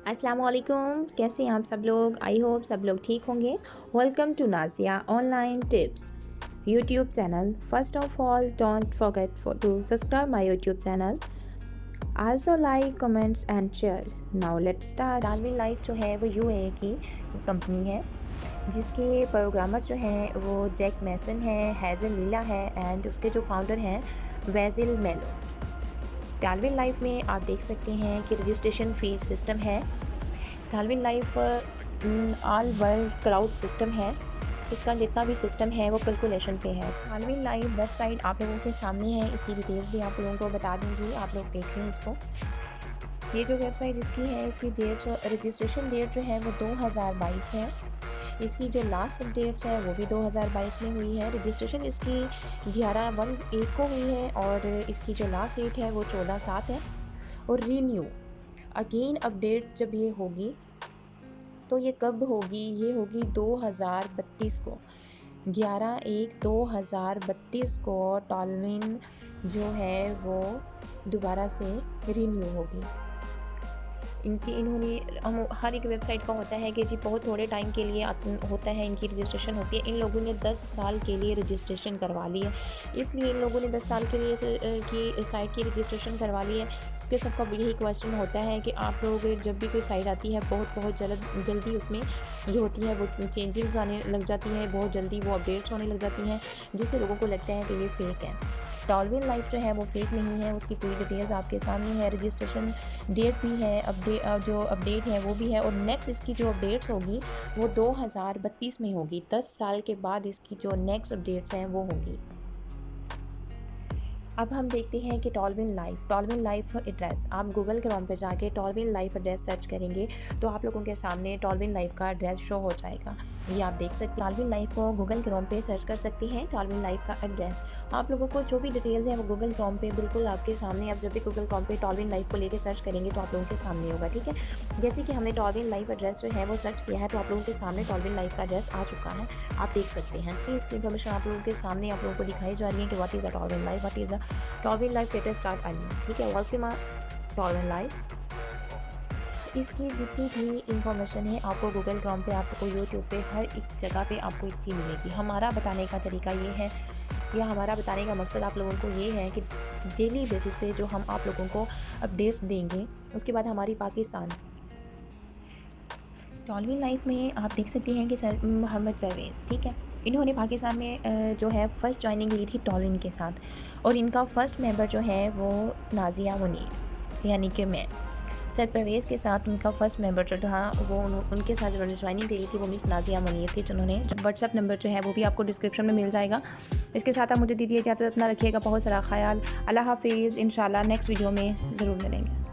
अस्सलाम वालेकुम, कैसे हैं आप सब लोग। आई होप सब लोग ठीक होंगे। Welcome to Nazia online tips YouTube channel. First of all don't forget to subscribe my YouTube channel, also like comments and share. Now let's start. Darwin life जो है वो यूएई की कंपनी है जिसके प्रोग्रामर जो हैं वो जैक मैसन है, हैज़ल लीला है एंड उसके जो फाउंडर हैं वैजिल मेलो। डार्विन लाइफ में आप देख सकते हैं कि रजिस्ट्रेशन फ़ीस सिस्टम है। Darwin life all world crowd system है। इसका जितना भी सिस्टम है वो कैलकुलेशन पे है। डार्विन लाइफ वेबसाइट आप लोगों के सामने है, इसकी डिटेल्स भी आप लोगों को बता दूंगी, आप लोग देख लें इसको। ये जो वेबसाइट इसकी है, इसकी डेट रजिस्ट्रेशन डेट जो है वो 2022 है। इसकी जो लास्ट अपडेट्स है वो भी 2022 में हुई है। रजिस्ट्रेशन इसकी 11/1 को हुई है और इसकी जो लास्ट डेट है वो 14/7 है। और रीन्यू अगेन अपडेट जब ये होगी तो ये कब होगी, ये होगी 2032 को, 11/1/2032 को डार्विन जो है वो दोबारा से रीन्यू होगी। इन्होंने हर एक वेबसाइट का होता है कि जी बहुत थोड़े टाइम के लिए होता है, इनकी रजिस्ट्रेशन होती है। इन लोगों ने 10 साल के लिए रजिस्ट्रेशन करवा ली है, इसलिए इन लोगों ने 10 साल के लिए की साइट की रजिस्ट्रेशन करवा ली है कि सबका यही क्वेश्चन होता है कि आप लोग जब भी कोई साइट आती है बहुत जल्दी उसमें जो होती है वो चेंजिंग्स आने लग जाती हैं, बहुत जल्दी वो अपडेट्स होने लग जाती हैं, जिससे लोगों को लगता है कि ये फ़ेक है। डार्विन लाइफ जो है वो फेक नहीं है, उसकी पूरी डिटेल्स आपके सामने है। रजिस्ट्रेशन डेट भी है, जो अपडेट है वो भी है, और नेक्स्ट इसकी जो अपडेट्स होगी वो 2032 में होगी। 10 साल के बाद इसकी जो नेक्स्ट अपडेट्स हैं वो होगी। अब हम देखते हैं कि डार्विन लाइफ एड्रेस। आप गूगल क्रोम पे जाके डार्विन लाइफ एड्रेस सर्च करेंगे तो आप लोगों के सामने डार्विन लाइफ का एड्रेस शो हो जाएगा। ये आप देख सकते हैं। डार्विन लाइफ को गूगल क्रोम पे सर्च कर सकते हैं, डार्विन लाइफ का एड्रेस। आप लोगों को जो भी डिटेल्स हैं वो गूगल क्रोम पे बिल्कुल आपके सामने। आप जब भी गूगल क्रोम पे डार्विन लाइफ को लेकर सर्च करेंगे तो आप लोगों के सामने होगा, ठीक है। जैसे कि हमने डार्विन लाइफ एड्रेस जो है वो सर्च किया है तो आप लोगों के सामने डार्विन लाइफ का एड्रेस आ चुका है, आप देख सकते हैं। इसकी इन्फॉर्मेशन आप लोगों के सामने आप लोगों को दिखाई जा रही है कि what is a Darwin life, what is a Darwin life latest start earning, ठीक है। Welcome Darwin life. इसकी जितनी भी इंफॉर्मेशन है आपको गूगल क्रोम पे, आपको यूट्यूब पे, हर एक जगह पे आपको इसकी मिलेगी। हमारा बताने का तरीका ये है, या हमारा बताने का मकसद आप लोगों को ये है कि डेली बेसिस पे जो हम आप लोगों को अपडेट्स देंगे। उसके बाद हमारी पाकिस्तान डार्विन लाइफ में आप देख सकते हैं कि सर मोहम्मद परवेज़, ठीक है, इन्होंने पाकिस्तान में जो है फर्स्ट ज्वाइनिंग ली थी डार्विन के साथ, और इनका फर्स्ट मेंबर जो है वो नाज़िया मुनीर, यानी कि मैं। सर परवेज़ के साथ उनका फर्स्ट मेंबर जो था वो उनके साथ जो ज्वाइनिंग ली थी वो मिस नाज़िया मुनीर थी, जिन्होंने व्हाट्सएप नंबर जो है वो भी आपको डिस्क्रिप्शन में मिल जाएगा। इसके साथ आप मुझे दीजिए इजाज़त, अपना रखिएगा बहुत सारा ख्याल। अल्लाह हाफिज़। इंशाल्लाह नेक्स्ट वीडियो में ज़रूर मिलेंगे।